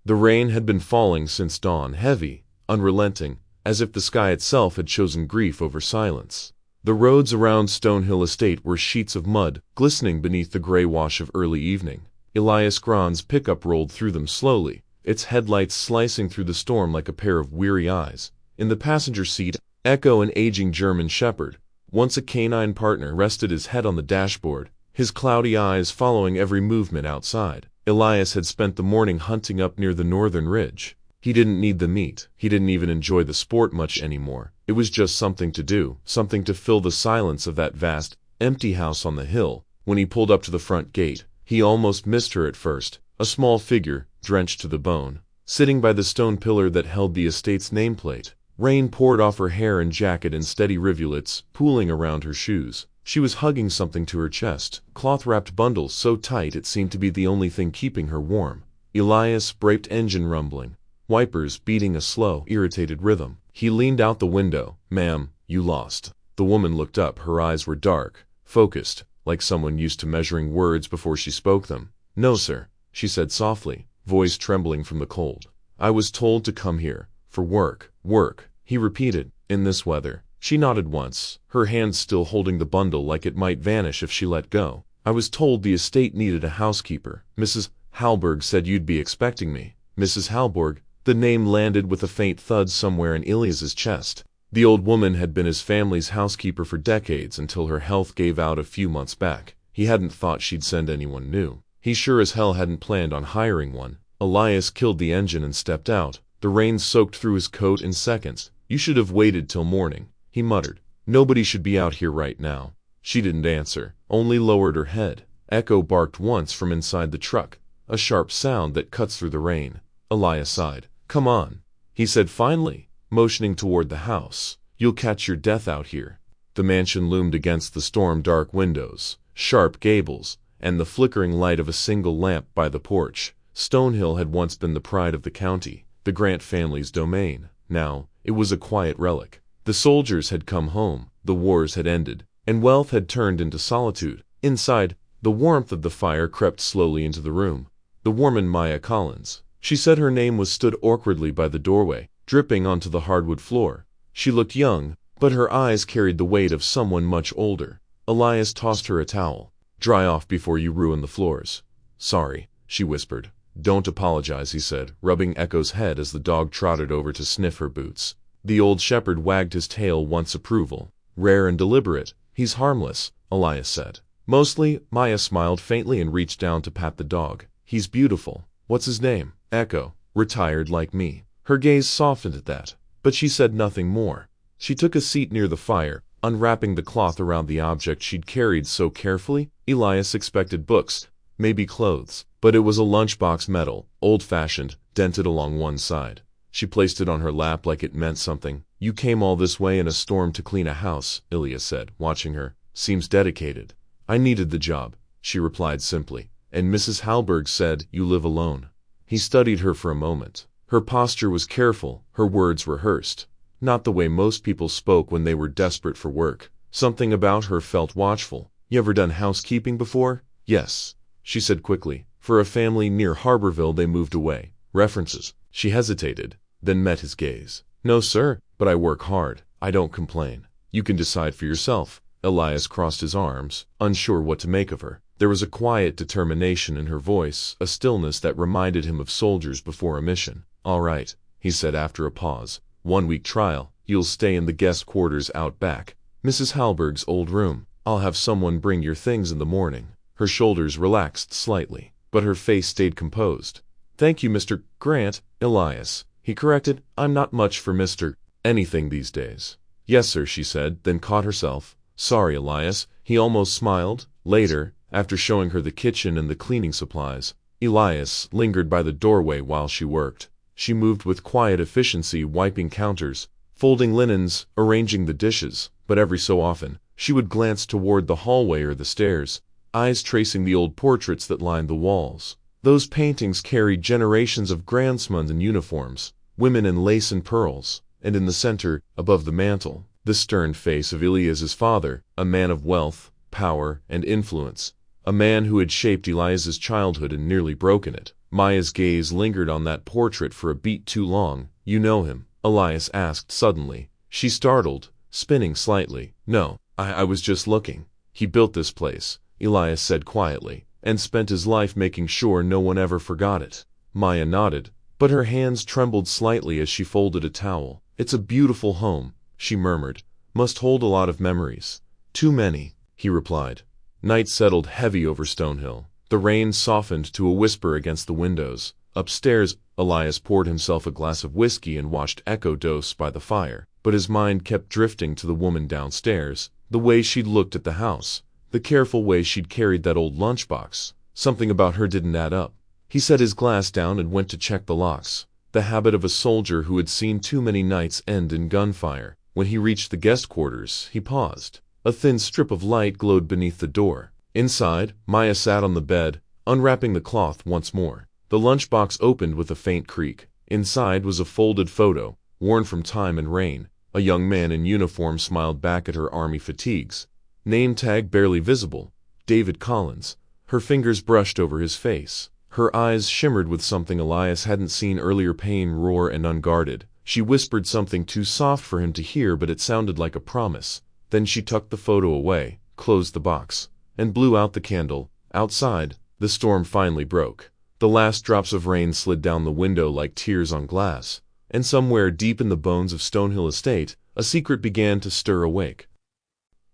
The rain had been falling since dawn, heavy, unrelenting, as if the sky itself had chosen grief over silence. The roads around Stonehill Estate were sheets of mud, glistening beneath the gray wash of early evening. Elias Grant's pickup rolled through them slowly, its headlights slicing through the storm like a pair of weary eyes. In the passenger seat, Echo, an aging German shepherd, once a canine partner, rested his head on the dashboard, his cloudy eyes following every movement outside. Elias had spent the morning hunting up near the northern ridge. He didn't need the meat. He didn't even enjoy the sport much anymore. It was just something to do, something to fill the silence of that vast, empty house on the hill. When he pulled up to the front gate, he almost missed her at first, a small figure, drenched to the bone, sitting by the stone pillar that held the estate's nameplate. Rain poured off her hair and jacket in steady rivulets, pooling around her shoes. She was hugging something to her chest, cloth-wrapped bundles so tight it seemed to be the only thing keeping her warm. Elias braked, engine rumbling, wipers beating a slow, irritated rhythm. He leaned out the window. "Ma'am, you lost." The woman looked up. Her eyes were dark, focused, like someone used to measuring words before she spoke them. "No, sir," she said softly, voice trembling from the cold. "I was told to come here. For work." "Work," he repeated, "in this weather." She nodded once, her hand still holding the bundle like it might vanish if she let go. "I was told the estate needed a housekeeper. Mrs. Halberg said you'd be expecting me." Mrs. Halberg? The name landed with a faint thud somewhere in Elias's chest. The old woman had been his family's housekeeper for decades until her health gave out a few months back. He hadn't thought she'd send anyone new. He sure as hell hadn't planned on hiring one. Elias killed the engine and stepped out. The rain soaked through his coat in seconds. "You should have waited till morning," he muttered. "Nobody should be out here right now." She didn't answer, only lowered her head. Echo barked once from inside the truck, a sharp sound that cuts through the rain. Elias sighed. "Come on," he said finally, motioning toward the house. "You'll catch your death out here." The mansion loomed against the storm-dark windows, sharp gables, and the flickering light of a single lamp by the porch. Stonehill had once been the pride of the county, the Grant family's domain. Now, it was a quiet relic. The soldiers had come home, the wars had ended, and wealth had turned into solitude. Inside, the warmth of the fire crept slowly into the room. The woman Maya Collins. She said her name was stood awkwardly by the doorway, dripping onto the hardwood floor. She looked young, but her eyes carried the weight of someone much older. Elias tossed her a towel. "Dry off before you ruin the floors." "Sorry," she whispered. "Don't apologize," he said, rubbing Echo's head as the dog trotted over to sniff her boots. The old shepherd wagged his tail once approval. "Rare and deliberate. He's harmless," Elias said. "Mostly." Maya smiled faintly and reached down to pat the dog. "He's beautiful." "What's his name?" "Echo. Retired like me." Her gaze softened at that, but she said nothing more. She took a seat near the fire, unwrapping the cloth around the object she'd carried so carefully. Elias expected books, maybe clothes, but it was a lunchbox, metal, old-fashioned, dented along one side. She placed it on her lap like it meant something. "You came all this way in a storm to clean a house," Elias said, watching her. "Seems dedicated." "I needed the job," she replied simply. "And Mrs. Halberg said you live alone." He studied her for a moment. Her posture was careful, her words rehearsed. Not the way most people spoke when they were desperate for work. Something about her felt watchful. "You ever done housekeeping before?" "Yes," she said quickly. "For a family near Harborville they moved away." "References?" She hesitated, then met his gaze. "No, sir, but I work hard. I don't complain." "You can decide for yourself." Elias crossed his arms, unsure what to make of her. There was a quiet determination in her voice, a stillness that reminded him of soldiers before a mission. "All right," he said after a pause. "1-week trial. You'll stay in the guest quarters out back. Mrs. Halberg's old room. I'll have someone bring your things in the morning." Her shoulders relaxed slightly, but her face stayed composed. "Thank you, Mr. Grant." "Elias," he corrected. "I'm not much for Mr. anything these days." "Yes, sir," she said, then caught herself. "Sorry, Elias." He almost smiled. Later, after showing her the kitchen and the cleaning supplies, Elias lingered by the doorway while she worked. She moved with quiet efficiency, wiping counters, folding linens, arranging the dishes, but every so often, she would glance toward the hallway or the stairs, eyes tracing the old portraits that lined the walls. Those paintings carried generations of grandsons in uniforms, women in lace and pearls, and in the center, above the mantel, the stern face of Elias's father, a man of wealth, power, and influence, a man who had shaped Elias's childhood and nearly broken it. Maya's gaze lingered on that portrait for a beat too long. You know him? Elias asked suddenly. She startled, spinning slightly. No, I was just looking. He built this place, Elias said quietly, and spent his life making sure no one ever forgot it. Maya nodded, but her hands trembled slightly as she folded a towel. It's a beautiful home, she murmured. Must hold a lot of memories. Too many, he replied. Night settled heavy over Stonehill. The rain softened to a whisper against the windows. Upstairs, Elias poured himself a glass of whiskey and watched Echo dose by the fire, but his mind kept drifting to the woman downstairs, the way she'd looked at the house, the careful way she'd carried that old lunchbox. Something about her didn't add up. He set his glass down and went to check the locks, the habit of a soldier who had seen too many nights end in gunfire. When he reached the guest quarters, he paused. A thin strip of light glowed beneath the door. Inside, Maya sat on the bed, unwrapping the cloth once more. The lunchbox opened with a faint creak. Inside was a folded photo, worn from time and rain. A young man in uniform smiled back at her army fatigues. Name tag barely visible. David Collins. Her fingers brushed over his face. Her eyes shimmered with something Elias hadn't seen earlier, pain, raw and unguarded. She whispered something too soft for him to hear, but it sounded like a promise. Then she tucked the photo away, closed the box, and blew out the candle. Outside, the storm finally broke. The last drops of rain slid down the window like tears on glass, and somewhere deep in the bones of Stonehill Estate, a secret began to stir awake.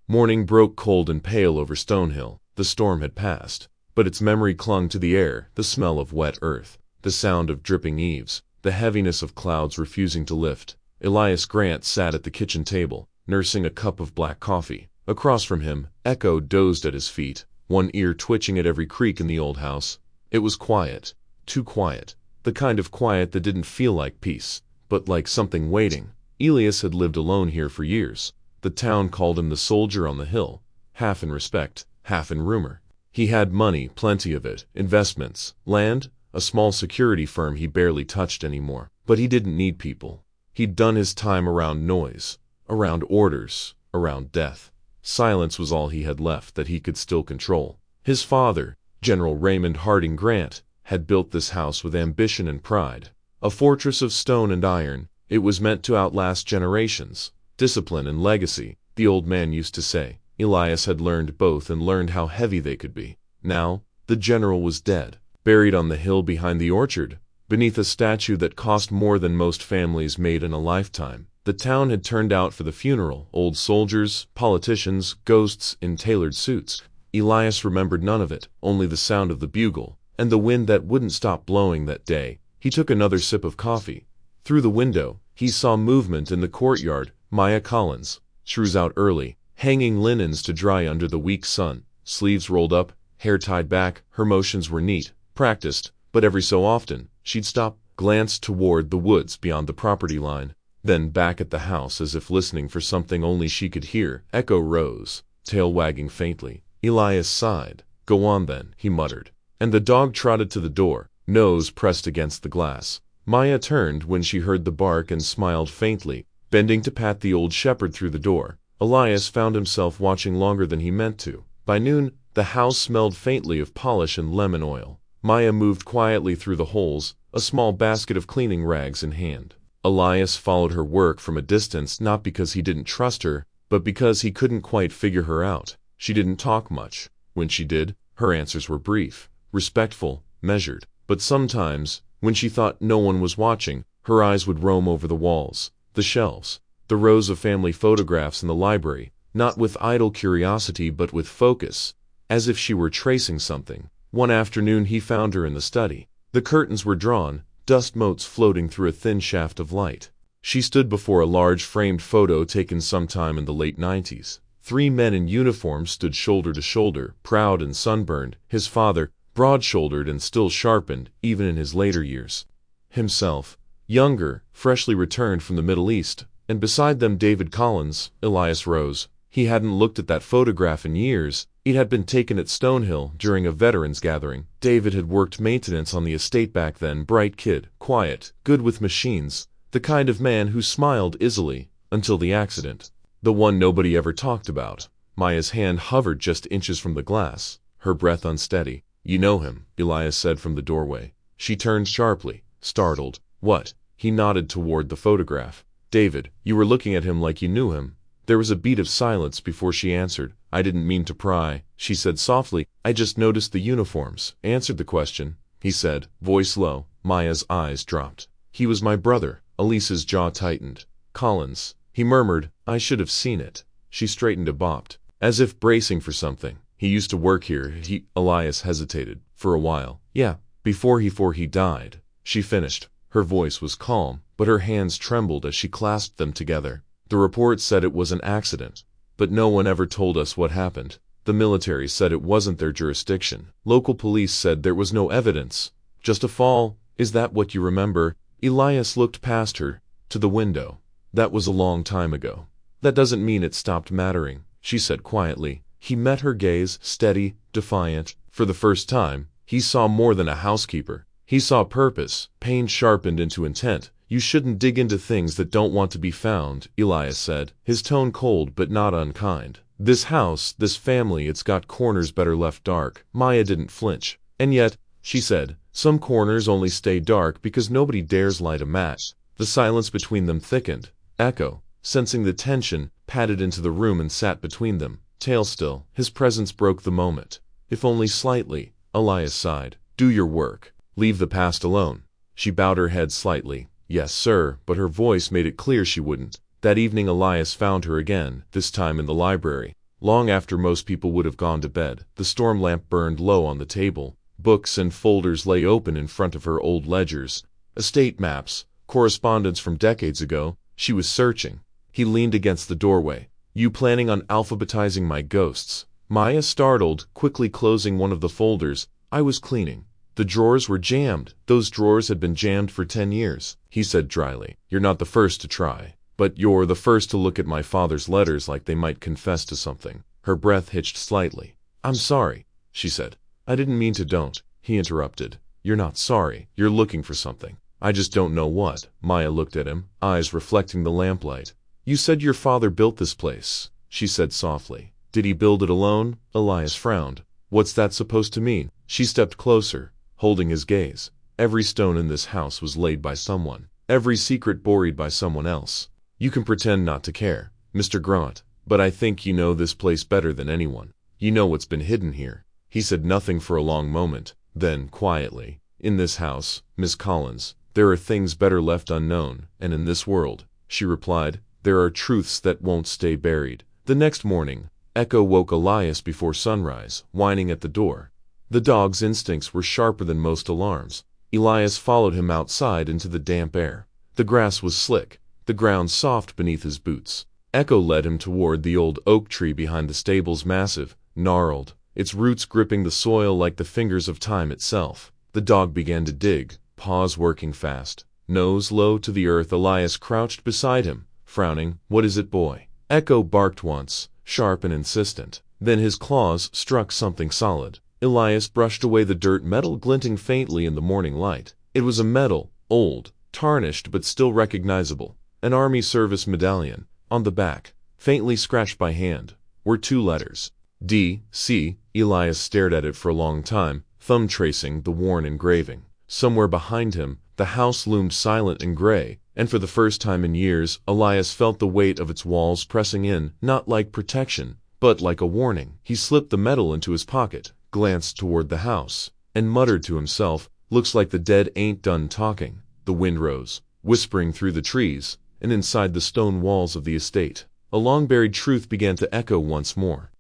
Morning broke cold and pale over Stonehill. The storm had passed, but its memory clung to the air, the smell of wet earth, the sound of dripping eaves, the heaviness of clouds refusing to lift. Elias Grant sat at the kitchen table, nursing a cup of black coffee. Across from him, Echo dozed at his feet, one ear twitching at every creak in the old house. It was quiet, too quiet, the kind of quiet that didn't feel like peace, but like something waiting. Elias had lived alone here for years. The town called him the soldier on the hill, half in respect, half in rumor. He had money, plenty of it, investments, land, a small security firm he barely touched anymore. But he didn't need people. He'd done his time around noise, around orders, around death. Silence was all he had left that he could still control. His father, General Raymond Harding Grant, had built this house with ambition and pride. A fortress of stone and iron, it was meant to outlast generations. Discipline and legacy, the old man used to say. Elias had learned both and learned how heavy they could be. Now, the general was dead, buried on the hill behind the orchard, beneath a statue that cost more than most families made in a lifetime. The town had turned out for the funeral, old soldiers, politicians, ghosts in tailored suits. Elias remembered none of it, only the sound of the bugle, and the wind that wouldn't stop blowing that day. He took another sip of coffee. Through the window, he saw movement in the courtyard. Maya Collins, shrews out early, hanging linens to dry under the weak sun, sleeves rolled up, hair tied back. Her motions were neat, practiced, but every so often, she'd stop, glance toward the woods beyond the property line, then back at the house as if listening for something only she could hear. Echo rose, tail wagging faintly. Elias sighed. Go on then, he muttered. And the dog trotted to the door, nose pressed against the glass. Maya turned when she heard the bark and smiled faintly, bending to pat the old shepherd through the door. Elias found himself watching longer than he meant to. By noon, the house smelled faintly of polish and lemon oil. Maya moved quietly through the holes, a small basket of cleaning rags in hand. Elias followed her work from a distance, not because he didn't trust her, but because he couldn't quite figure her out. She didn't talk much. When she did, her answers were brief, respectful, measured. But sometimes, when she thought no one was watching, her eyes would roam over the walls, the shelves, the rows of family photographs in the library, not with idle curiosity but with focus, as if she were tracing something. One afternoon he found her in the study. The curtains were drawn, dust motes floating through a thin shaft of light. She stood before a large framed photo taken sometime in the late 90s. 3 men in uniform stood shoulder to shoulder, proud and sunburned. His father, broad-shouldered and still sharpened, even in his later years. Himself, younger, freshly returned from the Middle East, and beside them David Collins. Elias rose. He hadn't looked at that photograph in years. It had been taken at Stonehill during a veterans gathering. David had worked maintenance on the estate back then. Bright kid, quiet, good with machines, the kind of man who smiled easily, until the accident. The one nobody ever talked about. Maya's hand hovered just inches from the glass, her breath unsteady. You know him, Elias said from the doorway. She turned sharply, startled. What? He nodded toward the photograph. David, you were looking at him like you knew him. There was a beat of silence before she answered. I didn't mean to pry, she said softly. I just noticed the uniforms. Answered the question, he said, voice low. Maya's eyes dropped. He was my brother. Elisa's jaw tightened. Collins, he murmured. I should have seen it. She straightened a bopped, as if bracing for something. He used to work here. Elias hesitated. For a while. Yeah, before he died. She finished. Her voice was calm, but her hands trembled as she clasped them together. The report said it was an accident, but no one ever told us what happened. The military said it wasn't their jurisdiction. Local police said there was no evidence. Just a fall. Is that what you remember? Elias looked past her, to the window. That was a long time ago. That doesn't mean it stopped mattering, she said quietly. He met her gaze, steady, defiant. For the first time, he saw more than a housekeeper. He saw purpose, pain sharpened into intent. You shouldn't dig into things that don't want to be found, Elias said, his tone cold but not unkind. This house, this family, it's got corners better left dark. Maya didn't flinch. And yet, she said, some corners only stay dark because nobody dares light a match. The silence between them thickened. Echo, sensing the tension, padded into the room and sat between them, tail still. His presence broke the moment. If only slightly, Elias sighed. Do your work. Leave the past alone. She bowed her head slightly. Yes, sir, but her voice made it clear she wouldn't. That evening Elias found her again, this time in the library. Long after most people would have gone to bed, the storm lamp burned low on the table. Books and folders lay open in front of her, old ledgers, estate maps, correspondence from decades ago. She was searching. He leaned against the doorway. You planning on alphabetizing my ghosts? Maya startled, quickly closing one of the folders. I was cleaning. The drawers were jammed. Those drawers had been jammed for 10 years, he said dryly. You're not the first to try. But you're the first to look at my father's letters like they might confess to something. Her breath hitched slightly. I'm sorry, she said. I didn't mean to. Don't, he interrupted. You're not sorry. You're looking for something. I just don't know what. Maya looked at him, eyes reflecting the lamplight. You said your father built this place, she said softly. Did he build it alone? Elias frowned. What's that supposed to mean? She stepped closer, holding his gaze. Every stone in this house was laid by someone. Every secret buried by someone else. You can pretend not to care, Mr. Grant, but I think you know this place better than anyone. You know what's been hidden here. He said nothing for a long moment, then, quietly, in this house, Miss Collins, there are things better left unknown, and in this world, she replied, there are truths that won't stay buried. The next morning, Echo woke Elias before sunrise, whining at the door. The dog's instincts were sharper than most alarms. Elias followed him outside into the damp air. The grass was slick, the ground soft beneath his boots. Echo led him toward the old oak tree behind the stables, massive, gnarled, its roots gripping the soil like the fingers of time itself. The dog began to dig, paws working fast. Nose low to the earth, Elias crouched beside him, frowning. What is it, boy? Echo barked once, sharp and insistent. Then his claws struck something solid. Elias brushed away the dirt, metal glinting faintly in the morning light. It was a medal, old, tarnished but still recognizable. An army service medallion. On the back, faintly scratched by hand, were 2 letters. D.C. Elias stared at it for a long time, thumb tracing the worn engraving. Somewhere behind him, the house loomed silent and gray, and for the first time in years, Elias felt the weight of its walls pressing in, not like protection, but like a warning. He slipped the medal into his pocket, glanced toward the house, and muttered to himself, looks like the dead ain't done talking. The wind rose, whispering through the trees, and inside the stone walls of the estate, a long-buried truth began to echo once more.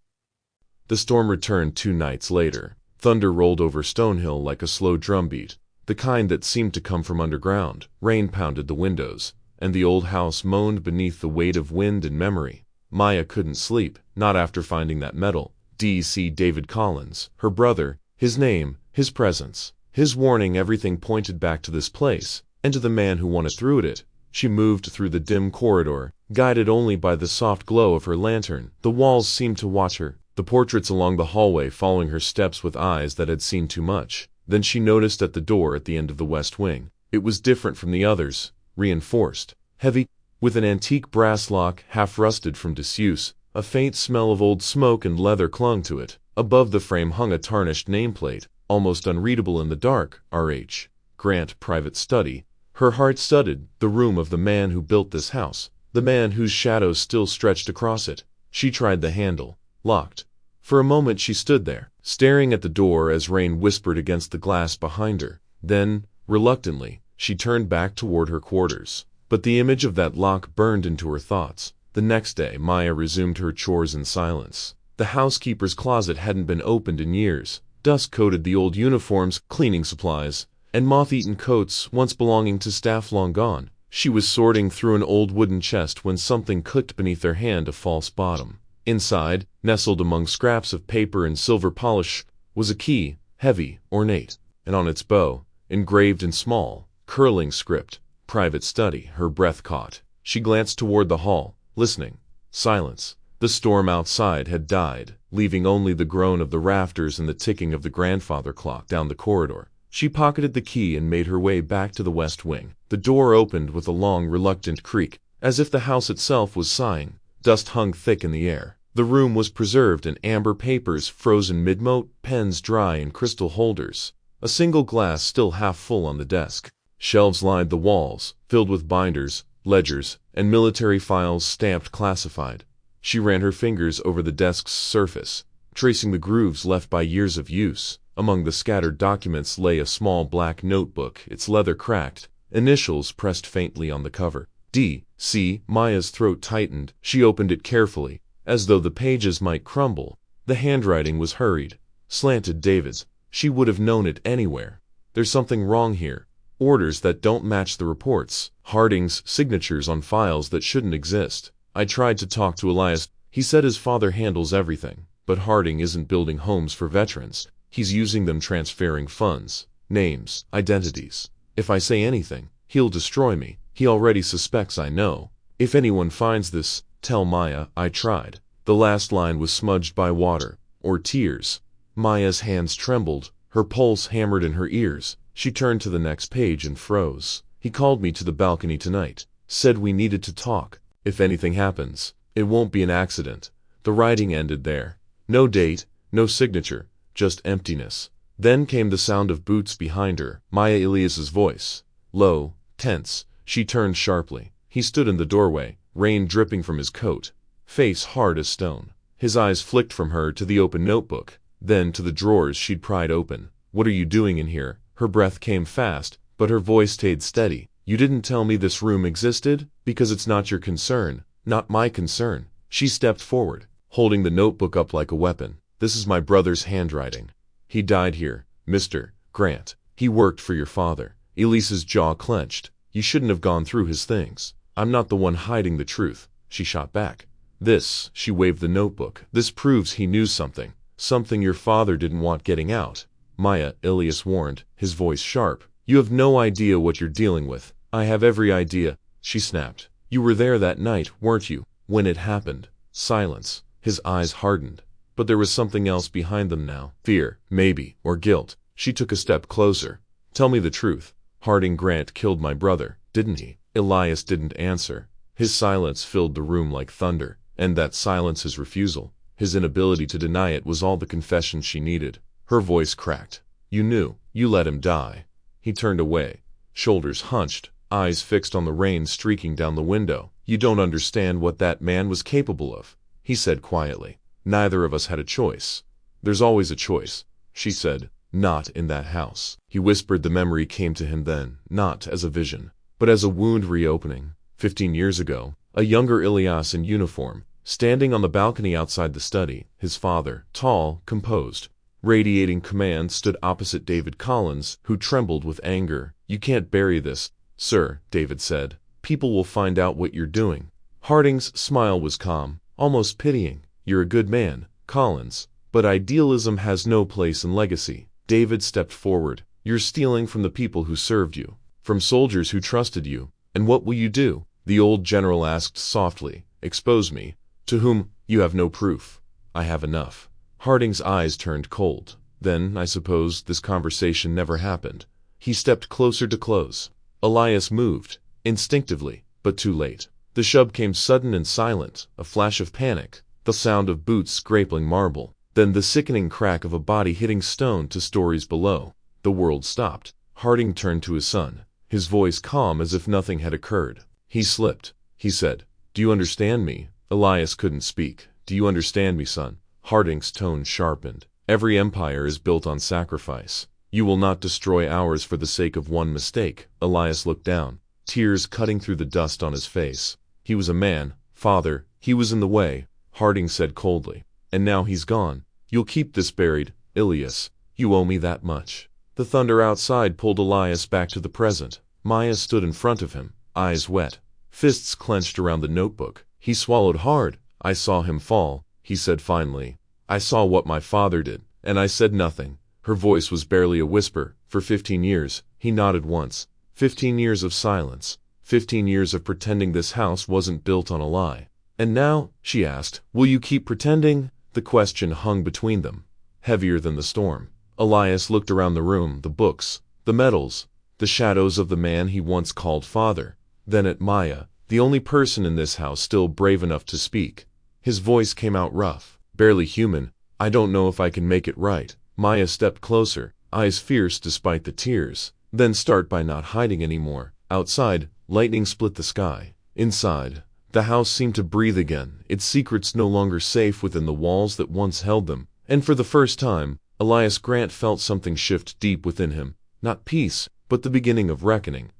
The storm returned 2 nights later. Thunder rolled over Stonehill like a slow drumbeat, the kind that seemed to come from underground. Rain pounded the windows, and the old house moaned beneath the weight of wind and memory. Maya couldn't sleep, not after finding that medal. D.C. David Collins, her brother, his name, his presence, his warning, everything pointed back to this place, and to the man who wanted through it. She moved through the dim corridor, guided only by the soft glow of her lantern. The walls seemed to watch her, the portraits along the hallway following her steps with eyes that had seen too much. Then she noticed at the door at the end of the west wing. It was different from the others, reinforced, heavy, with an antique brass lock half rusted from disuse. A faint smell of old smoke and leather clung to it. Above the frame hung a tarnished nameplate, almost unreadable in the dark, R.H. Grant private study. Her heart studied the room of the man who built this house, the man whose shadow still stretched across it. She tried the handle. Locked. For a moment she stood there, staring at the door as rain whispered against the glass behind her. Then, reluctantly, she turned back toward her quarters. But the image of that lock burned into her thoughts. The next day, Maya resumed her chores in silence. The housekeeper's closet hadn't been opened in years. Dust coated the old uniforms, cleaning supplies, and moth-eaten coats once belonging to staff long gone. She was sorting through an old wooden chest when something clicked beneath her hand, a false bottom. Inside, nestled among scraps of paper and silver polish, was a key, heavy, ornate, and on its bow, engraved in small, curling script, "Private study." Her breath caught. She glanced toward the hall, listening. Silence. The storm outside had died, leaving only the groan of the rafters and the ticking of the grandfather clock down the corridor. She pocketed the key and made her way back to the west wing. The door opened with a long, reluctant creak, as if the house itself was sighing. Dust hung thick in the air. The room was preserved in amber papers frozen mid-moat, pens dry in crystal holders, a single glass still half full on the desk. Shelves lined the walls, filled with binders, ledgers, and military files stamped classified. She ran her fingers over the desk's surface, tracing the grooves left by years of use. Among the scattered documents lay a small black notebook, its leather cracked, initials pressed faintly on the cover. D.C. Maya's throat tightened. She opened it carefully, as though the pages might crumble. The handwriting was hurried, slanted. David's. She would have known it anywhere. There's something wrong here. Orders that don't match the reports. Harding's signatures on files that shouldn't exist. I tried to talk to Elias. He said his father handles everything, but Harding isn't building homes for veterans. He's using them, transferring funds, names, identities. If I say anything, he'll destroy me. He already suspects I know. If anyone finds this, tell Maya I tried. The last line was smudged by water, or tears. Maya's hands trembled, her pulse hammered in her ears. She turned to the next page and froze. He called me to the balcony tonight, said we needed to talk. If anything happens, it won't be an accident. The writing ended there. No date, no signature, just emptiness. Then came the sound of boots behind her. Maya. Elias's voice. Low, tense. She turned sharply. He stood in the doorway, rain dripping from his coat, face hard as stone. His eyes flicked from her to the open notebook, then to the drawers she'd pried open. What are you doing in here? Her breath came fast, but her voice stayed steady. You didn't tell me this room existed? Because it's not your concern, not my concern. She stepped forward, holding the notebook up like a weapon. This is my brother's handwriting. He died here, Mr. Grant. He worked for your father. Elias's jaw clenched. You shouldn't have gone through his things. I'm not the one hiding the truth. She shot back. This, she waved the notebook. This proves he knew something. Something your father didn't want getting out. Maya, Elias warned, his voice sharp. You have no idea what you're dealing with. I have every idea, she snapped. You were there that night, weren't you? When it happened. Silence. His eyes hardened. But there was something else behind them now. Fear, maybe, or guilt. She took a step closer. Tell me the truth. Harding Grant killed my brother, didn't he? Elias didn't answer. His silence filled the room like thunder, and that silence, his refusal, his inability to deny it, was all the confession she needed. Her voice cracked. You knew. You let him die. He turned away, shoulders hunched, eyes fixed on the rain streaking down the window. You don't understand what that man was capable of, he said quietly. Neither of us had a choice. There's always a choice, she said. Not in that house. He whispered. The memory came to him then, not as a vision, but as a wound reopening. 15 years ago, a younger Elias in uniform, standing on the balcony outside the study. His father, tall, composed, radiating command, stood opposite David Collins, who trembled with anger. You can't bury this, sir, David said. People will find out what you're doing. Harding's smile was calm, almost pitying. You're a good man, Collins, but idealism has no place in legacy. David stepped forward. You're stealing from the people who served you, from soldiers who trusted you. And what will you do? The old general asked softly. Expose me. To whom? You have no proof. I have enough. Harding's eyes turned cold. Then, I suppose, this conversation never happened. He stepped closer to close. Elias moved, instinctively, but too late. The shove came sudden and silent, a flash of panic, the sound of boots scraping marble, then the sickening crack of a body hitting stone 2 stories below. The world stopped. Harding turned to his son, his voice calm as if nothing had occurred. He slipped. He said, "Do you understand me?" Elias couldn't speak. "Do you understand me, son?" Harding's tone sharpened. "Every empire is built on sacrifice. You will not destroy ours for the sake of one mistake." Elias looked down, tears cutting through the dust on his face. "He was a man, father. He was in the way," Harding said coldly. "And now he's gone. You'll keep this buried, Elias. You owe me that much." The thunder outside pulled Elias back to the present. Maya stood in front of him, eyes wet, fists clenched around the notebook. He swallowed hard. "I saw him fall," he said finally. "I saw what my father did, and I said nothing." Her voice was barely a whisper. "For 15 years, he nodded once. 15 years of silence. 15 years of pretending this house wasn't built on a lie. And now," she asked, "will you keep pretending?" The question hung between them, heavier than the storm. Elias looked around the room, the books, the medals, the shadows of the man he once called father. Then at Maya, the only person in this house still brave enough to speak. His voice came out rough, barely human. "I don't know if I can make it right." Maya stepped closer, eyes fierce despite the tears. "Then start by not hiding anymore." Outside, lightning split the sky. Inside, the house seemed to breathe again, its secrets no longer safe within the walls that once held them. And for the first time, Elias Grant felt something shift deep within him. Not peace, but the beginning of reckoning.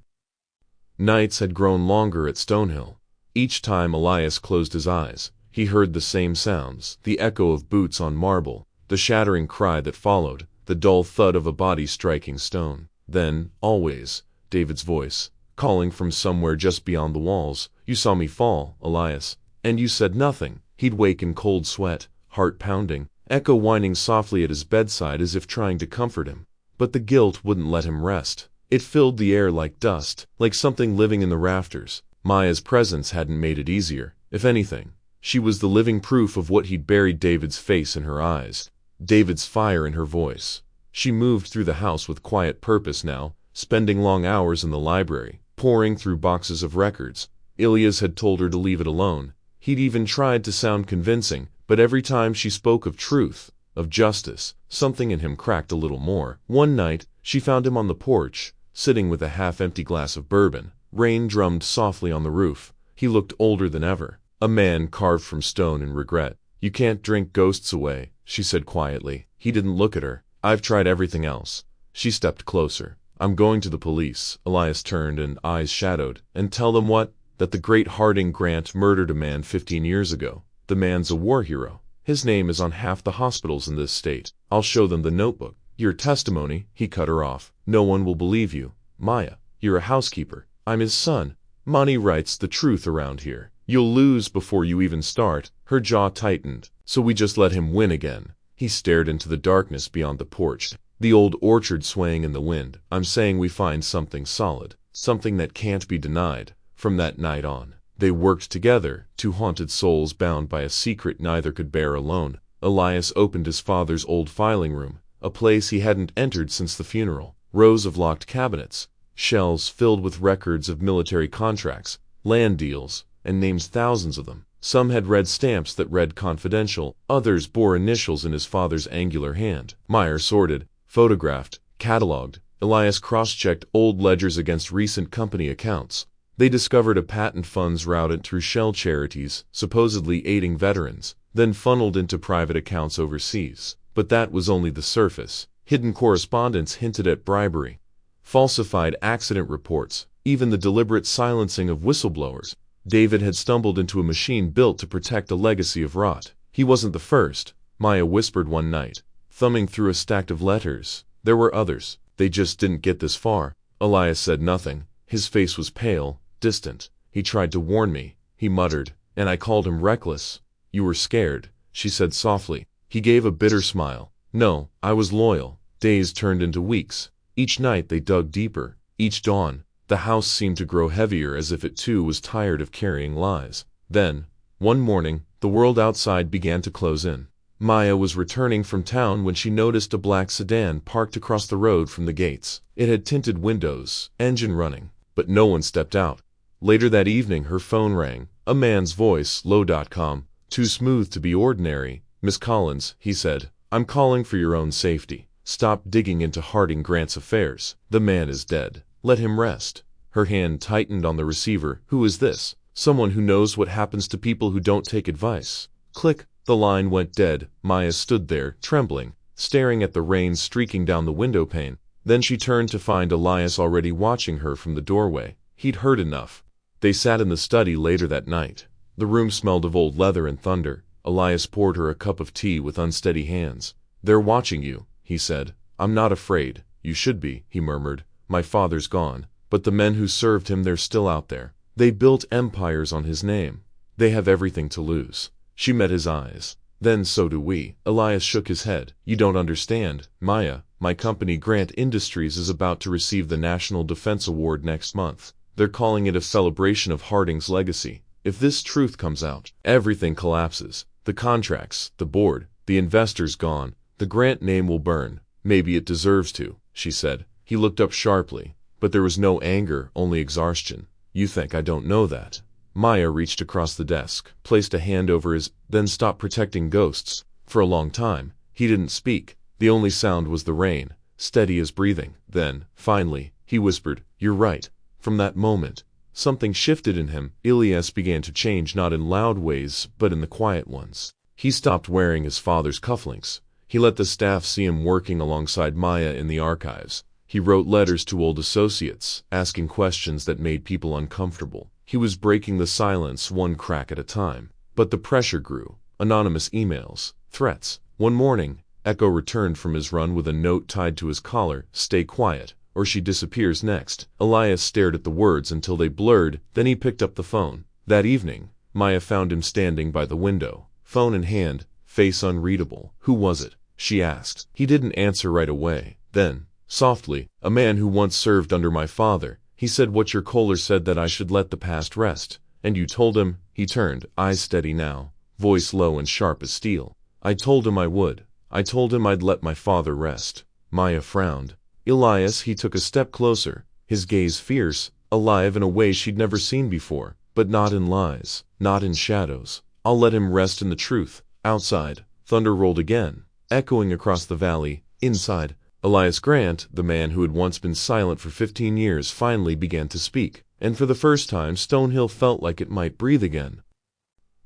Nights had grown longer at Stonehill. Each time Elias closed his eyes, he heard the same sounds, the echo of boots on marble, the shattering cry that followed, the dull thud of a body striking stone. Then, always, David's voice, calling from somewhere just beyond the walls. "You saw me fall, Elias, and you said nothing." He'd wake in cold sweat, heart pounding, echo whining softly at his bedside as if trying to comfort him. But the guilt wouldn't let him rest. It filled the air like dust, like something living in the rafters. Maya's presence hadn't made it easier. If anything, she was the living proof of what he'd buried: David's face in her eyes, David's fire in her voice. She moved through the house with quiet purpose now, spending long hours in the library, poring through boxes of records. Elias had told her to leave it alone. He'd even tried to sound convincing, but every time she spoke of truth, of justice, something in him cracked a little more. One night, she found him on the porch, sitting with a half-empty glass of bourbon. Rain drummed softly on the roof. He looked older than ever, a man carved from stone in regret. "You can't drink ghosts away," she said quietly. He didn't look at her. "I've tried everything else." She stepped closer. "I'm going to the police." Elias turned and eyes shadowed. "And tell them what?" "That the great Harding Grant murdered a man 15 years ago. The man's a war hero. His name is on half the hospitals in this state. I'll show them the notebook." "Your testimony," he cut her off. "No one will believe you. Maya, you're a housekeeper. I'm his son. Money writes the truth around here. You'll lose before you even start." Her jaw tightened. "So we just let him win again." He stared into the darkness beyond the porch, the old orchard swaying in the wind. "I'm saying we find something solid, something that can't be denied." From that night on, they worked together, two haunted souls bound by a secret neither could bear alone. Elias opened his father's old filing room, a place he hadn't entered since the funeral. Rows of locked cabinets, shelves filled with records of military contracts, land deals, and names, thousands of them. Some had red stamps that read confidential, others bore initials in his father's angular hand. Meyer sorted, photographed, cataloged. Elias cross-checked old ledgers against recent company accounts. They discovered a patent funds routed through shell charities, supposedly aiding veterans, then funneled into private accounts overseas. But that was only the surface. Hidden correspondence hinted at bribery, falsified accident reports, even the deliberate silencing of whistleblowers. David had stumbled into a machine built to protect a legacy of rot. He wasn't the first, Maya whispered one night, thumbing through a stack of letters. There were others. They just didn't get this far. Elias said nothing. His face was pale, distant. "He tried to warn me," he muttered, "and I called him reckless." "You were scared," she said softly. He gave a bitter smile. "No, I was loyal." Days turned into weeks. Each night they dug deeper. Each dawn, the house seemed to grow heavier, as if it too was tired of carrying lies. Then, one morning, the world outside began to close in. Maya was returning from town when she noticed a black sedan parked across the road from the gates. It had tinted windows, engine running, but no one stepped out. Later that evening her phone rang. A man's voice, low.com, too smooth to be ordinary. "Miss Collins," he said, "I'm calling for your own safety. Stop digging into Harding Grant's affairs. The man is dead. Let him rest. Her hand tightened on the receiver. Who is this? Someone who knows what happens to people who don't take advice. Click. The line went dead. Maya stood there, trembling, staring at the rain streaking down the window pane. Then she turned to find Elias already watching her from the doorway. He'd heard enough. They sat in the study later that night. The room smelled of old leather and thunder. Elias poured her a cup of tea with unsteady hands. "They're watching you," he said. "I'm not afraid." "You should be," he murmured. "My father's gone, but the men who served him, they're still out there. They built empires on his name. They have everything to lose." She met his eyes. "Then so do we." Elias shook his head. "You don't understand, Maya. My company, Grant Industries, is about to receive the National Defense Award next month. They're calling it a celebration of Harding's legacy. If this truth comes out, everything collapses. The contracts, the board, the investors gone. The Grant name will burn. Maybe it deserves to," she said. He looked up sharply, but there was no anger, only exhaustion. "You think I don't know that?" Maya reached across the desk, placed a hand over his, then stopped protecting ghosts. For a long time, he didn't speak. The only sound was the rain, steady as breathing. Then, finally, he whispered, "You're right." From that moment, something shifted in him. Elias began to change, not in loud ways, but in the quiet ones. He stopped wearing his father's cufflinks. He let the staff see him working alongside Maya in the archives. He wrote letters to old associates, asking questions that made people uncomfortable. He was breaking the silence one crack at a time. But the pressure grew. Anonymous emails, threats. One morning, Echo returned from his run with a note tied to his collar. "Stay quiet, or she disappears next." Elias stared at the words until they blurred, then he picked up the phone. That evening, Maya found him standing by the window, phone in hand, face unreadable. "Who was it?" she asked. He didn't answer right away. Then, softly, "A man who once served under my father. He said what your Kohler said, that I should let the past rest. And you told him?" He turned, eyes steady now, voice low and sharp as steel. "I told him I would. I told him I'd let my father rest." Maya frowned. Elias, he took a step closer, his gaze fierce, alive in a way she'd never seen before, but not in lies, not in shadows. "I'll let him rest in the truth." Outside, thunder rolled again, echoing across the valley. Inside, Elias Grant, the man who had once been silent for 15 years, finally began to speak, and for the first time Stonehill felt like it might breathe again.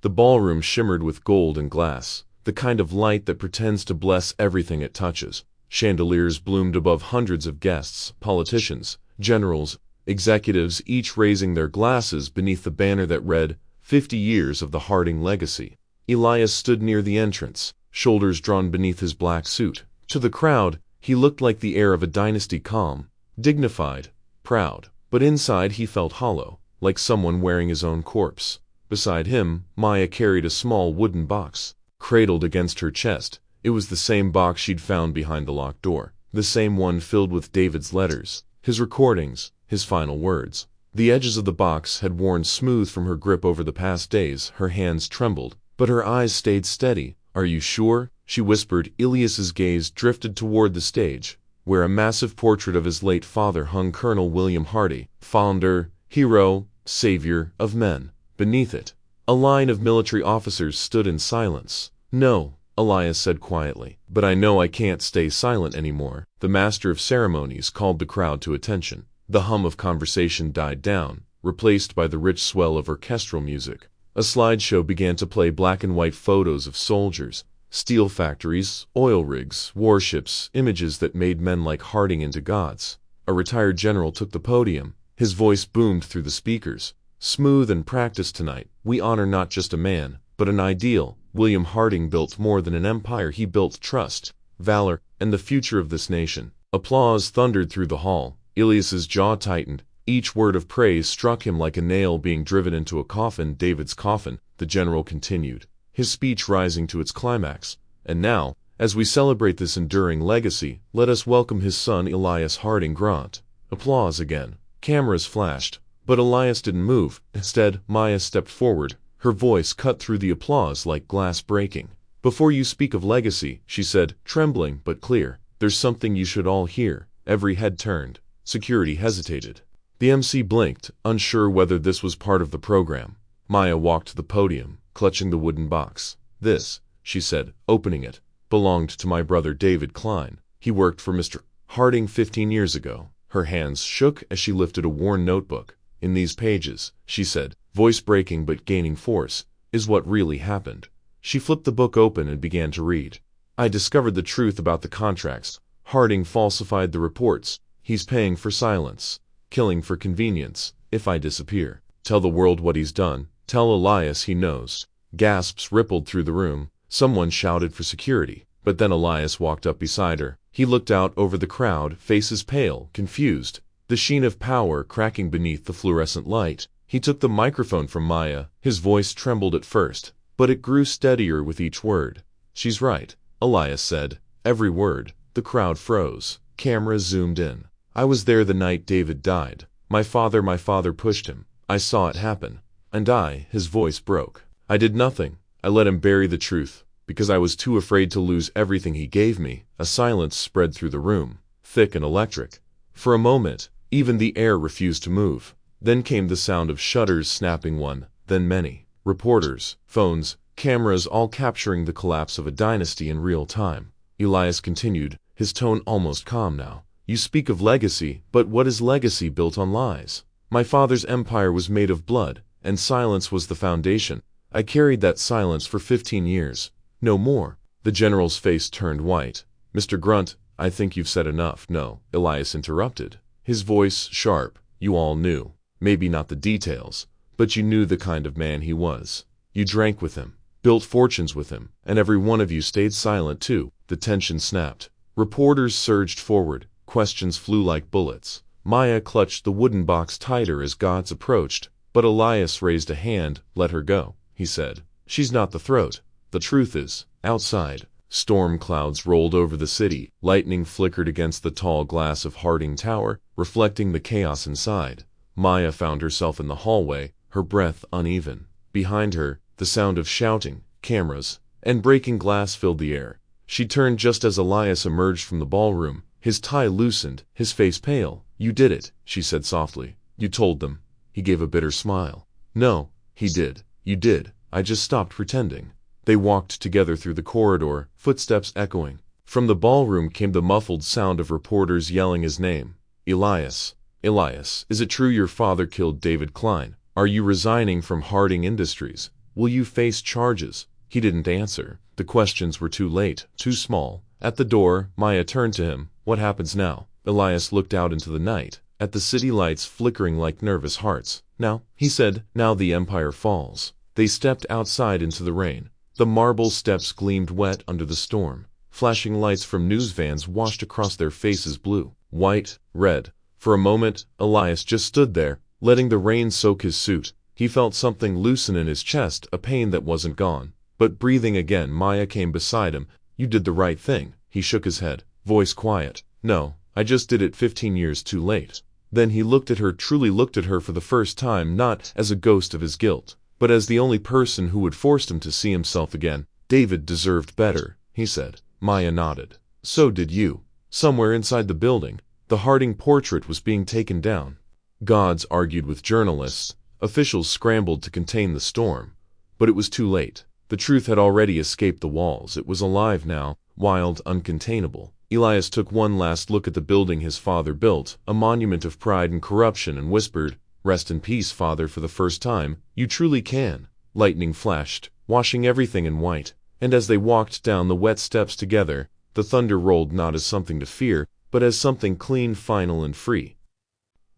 The ballroom shimmered with gold and glass, the kind of light that pretends to bless everything it touches. Chandeliers bloomed above hundreds of guests, politicians, generals, executives, each raising their glasses beneath the banner that read, 50 years of the Harding legacy. Elias stood near the entrance, shoulders drawn beneath his black suit. To the crowd, he looked like the heir of a dynasty, calm, dignified, proud. But inside he felt hollow, like someone wearing his own corpse. Beside him, Maya carried a small wooden box, cradled against her chest. It was the same box she'd found behind the locked door, the same one filled with David's letters, his recordings, his final words. The edges of the box had worn smooth from her grip over the past days. Her hands trembled, but her eyes stayed steady. "Are you sure?" she whispered. Elias's gaze drifted toward the stage, where a massive portrait of his late father hung. Colonel William Hardy, founder, hero, savior of men. Beneath it, a line of military officers stood in silence. "No," Elias said quietly, "but I know I can't stay silent anymore." The master of ceremonies called the crowd to attention. The hum of conversation died down, replaced by the rich swell of orchestral music. A slideshow began to play black and white photos of soldiers, steel factories, oil rigs, warships, images that made men like Harding into gods. A retired general took the podium. His voice boomed through the speakers. "Smooth and practiced tonight, we honor not just a man, but an ideal. William Harding built more than an empire. He built trust, valor, and the future of this nation." Applause thundered through the hall. Elias's jaw tightened. Each word of praise struck him like a nail being driven into a coffin. "David's coffin," the general continued, his speech rising to its climax. "And now, as we celebrate this enduring legacy, let us welcome his son Elias Harding Grant." Applause again. Cameras flashed, but Elias didn't move. Instead, Maya stepped forward, her voice cut through the applause like glass breaking. "Before you speak of legacy," she said, trembling but clear, "there's something you should all hear." Every head turned. Security hesitated. The MC blinked, unsure whether this was part of the program. Maya walked to the podium, clutching the wooden box. "This," she said, opening it, "belonged to my brother David Klein. He worked for Mr. Harding 15 years ago. Her hands shook as she lifted a worn notebook. In these pages, she said, voice breaking but gaining force, is what really happened. She flipped the book open and began to read. I discovered the truth about the contracts. Harding falsified the reports. He's paying for silence, killing for convenience. If I disappear, tell the world what he's done. Tell Elias he knows. Gasps rippled through the room. Someone shouted for security, but then Elias walked up beside her. He looked out over the crowd, faces pale, confused, the sheen of power cracking beneath the fluorescent light. He took the microphone from Maya. His voice trembled at first, but it grew steadier with each word. She's right, Elias said. Every word. The crowd froze. Cameras zoomed in. I was there the night David died. My father pushed him. I saw it happen. And his voice broke. I did nothing. I let him bury the truth, because I was too afraid to lose everything he gave me. A silence spread through the room, thick and electric. For a moment, even the air refused to move. Then came the sound of shutters snapping, one, then many. Reporters, phones, cameras, all capturing the collapse of a dynasty in real time. Elias continued, his tone almost calm now. You speak of legacy, but what is legacy built on lies? My father's empire was made of blood, and silence was the foundation. I carried that silence for 15 years. No more. The general's face turned white. Mr. Grant, I think you've said enough. No, Elias interrupted. His voice sharp. You all knew. Maybe not the details, but you knew the kind of man he was. You drank with him, built fortunes with him, and every one of you stayed silent too. The tension snapped. Reporters surged forward. Questions flew like bullets. Maya clutched the wooden box tighter as gods approached, but Elias raised a hand. Let her go, he said. She's not the throat. The truth is, outside. Storm clouds rolled over the city. Lightning flickered against the tall glass of Harding Tower, reflecting the chaos inside. Maya found herself in the hallway, her breath uneven. Behind her, the sound of shouting, cameras, and breaking glass filled the air. She turned just as Elias emerged from the ballroom, his tie loosened, his face pale. You did it, she said softly. You told them. He gave a bitter smile. No, he did. You did. I just stopped pretending. They walked together through the corridor, footsteps echoing. From the ballroom came the muffled sound of reporters yelling his name. Elias. Elias, is it true your father killed David Klein? Are you resigning from Harding Industries? Will you face charges? He didn't answer. The questions were too late, too small. At the door, Maya turned to him. What happens now? Elias looked out into the night, at the city lights flickering like nervous hearts. Now, he said, now the empire falls. They stepped outside into the rain. The marble steps gleamed wet under the storm. Flashing lights from news vans washed across their faces, blue, white, red. For a moment, Elias just stood there, letting the rain soak his suit. He felt something loosen in his chest, a pain that wasn't gone. But breathing again, Maya came beside him. You did the right thing. He shook his head, voice quiet. No, I just did it 15 years too late. Then he looked at her, truly looked at her for the first time, not as a ghost of his guilt, but as the only person who had forced him to see himself again. David deserved better, he said. Maya nodded. So did you. Somewhere inside the building, the Harding portrait was being taken down. Gods argued with journalists. Officials scrambled to contain the storm. But it was too late. The truth had already escaped the walls. It was alive now, wild, uncontainable. Elias took one last look at the building his father built, a monument of pride and corruption, and whispered, Rest in peace, Father. For the first time, you truly can. Lightning flashed, washing everything in white, and as they walked down the wet steps together, the thunder rolled not as something to fear, but as something clean, final, and free.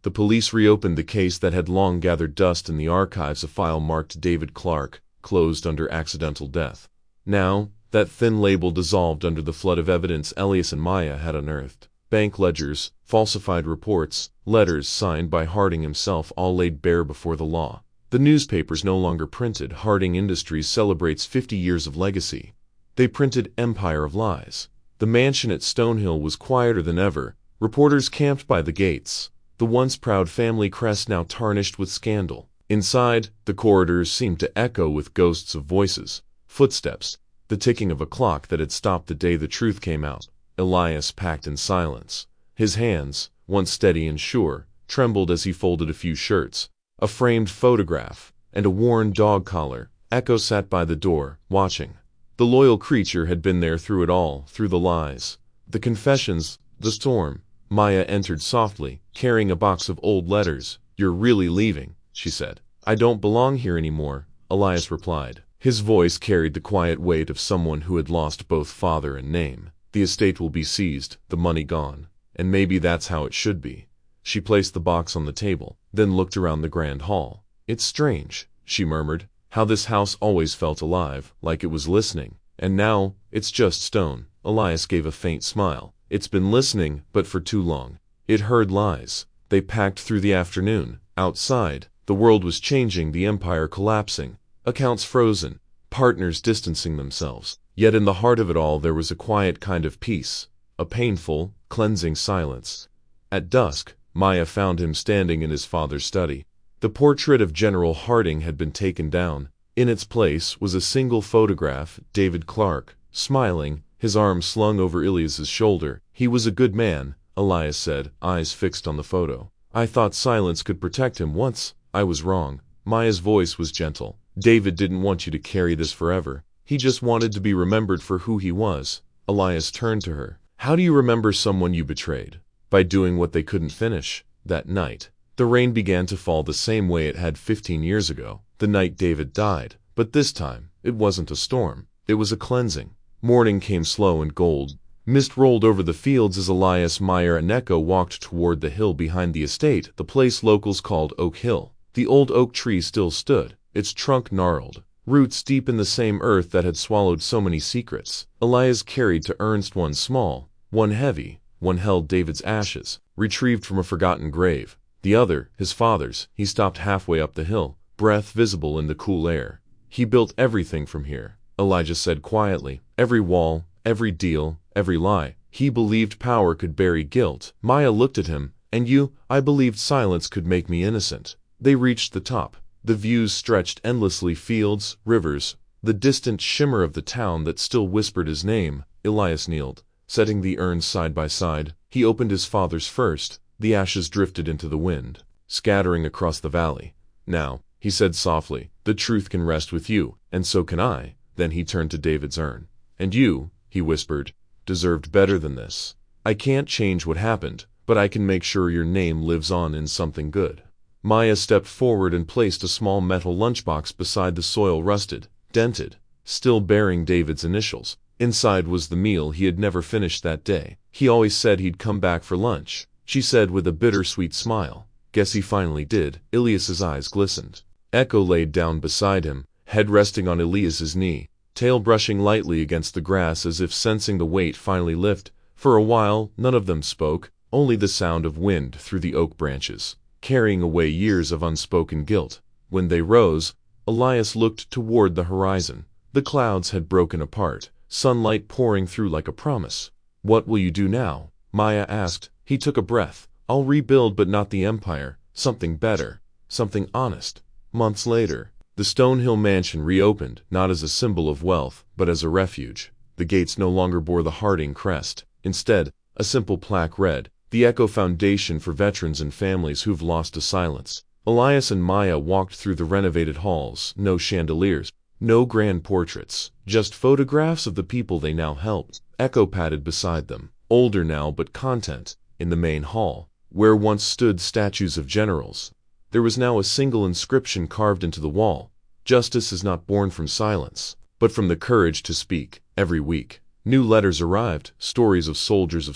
The police reopened the case that had long gathered dust in the archives. A file marked David Clark, closed under accidental death. Now, that thin label dissolved under the flood of evidence Elias and Maya had unearthed. Bank ledgers, falsified reports, letters signed by Harding himself, all laid bare before the law. The newspapers no longer printed Harding Industries celebrates 50 years of legacy. They printed Empire of Lies. The mansion at Stonehill was quieter than ever. Reporters camped by the gates, the once proud family crest now tarnished with scandal. Inside, the corridors seemed to echo with ghosts of voices, footsteps, the ticking of a clock that had stopped the day the truth came out. Elias packed in silence. His hands, once steady and sure, trembled as he folded a few shirts, a framed photograph, and a worn dog collar. Echo sat by the door, watching. The loyal creature had been there through it all, through the lies, The confessions, the storm. Maya entered softly, carrying a box of old letters. "You're really leaving," she said. "I don't belong here anymore," Elias replied. His voice carried the quiet weight of someone who had lost both father and name. "The estate will be seized, the money gone. And maybe that's how it should be." She placed the box on the table, then looked around the grand hall. "It's strange," she murmured, "how this house always felt alive, like it was listening. And now, it's just stone." Elias gave a faint smile. "It's been listening, but for too long. It heard lies. They packed through the afternoon. Outside, the world was changing, the empire collapsing, accounts frozen, partners distancing themselves. Yet in the heart of it all there was a quiet kind of peace, a painful, cleansing silence." At dusk, Maya found him standing in his father's study. The portrait of General Harding had been taken down. In its place was a single photograph, David Clark, smiling, his arm slung over Elias's shoulder. "He was a good man," Elias said, eyes fixed on the photo. "I thought silence could protect him once. I was wrong." Maya's voice was gentle. "David didn't want you to carry this forever. He just wanted to be remembered for who he was." Elias turned to her. "How do you remember someone you betrayed?" "By doing what they couldn't finish." That night, the rain began to fall the same way it had 15 years ago, the night David died. But this time, it wasn't a storm. It was a cleansing. Morning came slow and gold. Mist rolled over the fields as Elias, Maya, and Echo walked toward the hill behind the estate, the place locals called Oak Hill. The old oak tree still stood, its trunk gnarled, roots deep in the same earth that had swallowed so many secrets. Elias carried to Ernst one small, one heavy. One held David's ashes, retrieved from a forgotten grave. The other, his father's. He stopped halfway up the hill, breath visible in the cool air. "He built everything from here," Elijah said quietly. "Every wall, every deal, every lie. He believed power could bury guilt." Maya looked at him. "And you?" "I believed silence could make me innocent." They reached the top. The views stretched endlessly, fields, rivers, the distant shimmer of the town that still whispered his name. Elias kneeled, setting the urns side by side. He opened his father's first. The ashes drifted into the wind, scattering across the valley. "Now," he said softly, "the truth can rest with you, and so can I." Then he turned to David's urn. "And you," he whispered, "deserved better than this. I can't change what happened, but I can make sure your name lives on in something good." Maya stepped forward and placed a small metal lunchbox beside the soil-rusted, dented, still bearing David's initials. Inside was the meal he had never finished that day. "He always said he'd come back for lunch," she said with a bittersweet smile. "Guess he finally did." Elias's eyes glistened. Echo laid down beside him, head resting on Elias's knee, tail brushing lightly against the grass as if sensing the weight finally lift. For a while, none of them spoke, only the sound of wind through the oak branches, carrying away years of unspoken guilt. When they rose, Elias looked toward the horizon. The clouds had broken apart, sunlight pouring through like a promise. "What will you do now?" Maya asked. He took a breath. "I'll rebuild, but not the empire. Something better. Something honest." Months later, the Stonehill mansion reopened, not as a symbol of wealth, but as a refuge. The gates no longer bore the Harding crest. Instead, a simple plaque read, "The Echo Foundation for Veterans and Families Who've Lost to Silence." Elias and Maya walked through the renovated halls. No chandeliers, no grand portraits, just photographs of the people they now helped. Echo padded beside them, older now but content. In the main hall, where once stood statues of generals, there was now a single inscription carved into the wall: "Justice is not born from silence, but from the courage to speak." Every week, new letters arrived, stories of soldiers,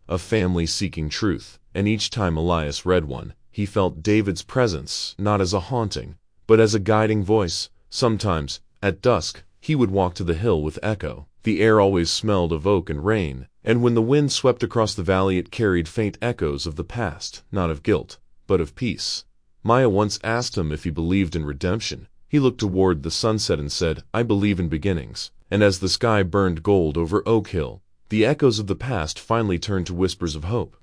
of families seeking truth, and each time Elias read one, he felt David's presence, not as a haunting, but as a guiding voice. Sometimes, at dusk, he would walk to the hill with Echo. The air always smelled of oak and rain, and when the wind swept across the valley it carried faint echoes of the past, not of guilt, but of peace. Maya once asked him if he believed in redemption. He looked toward the sunset and said, "I believe in beginnings." And as the sky burned gold over Oak Hill, the echoes of the past finally turned to whispers of hope.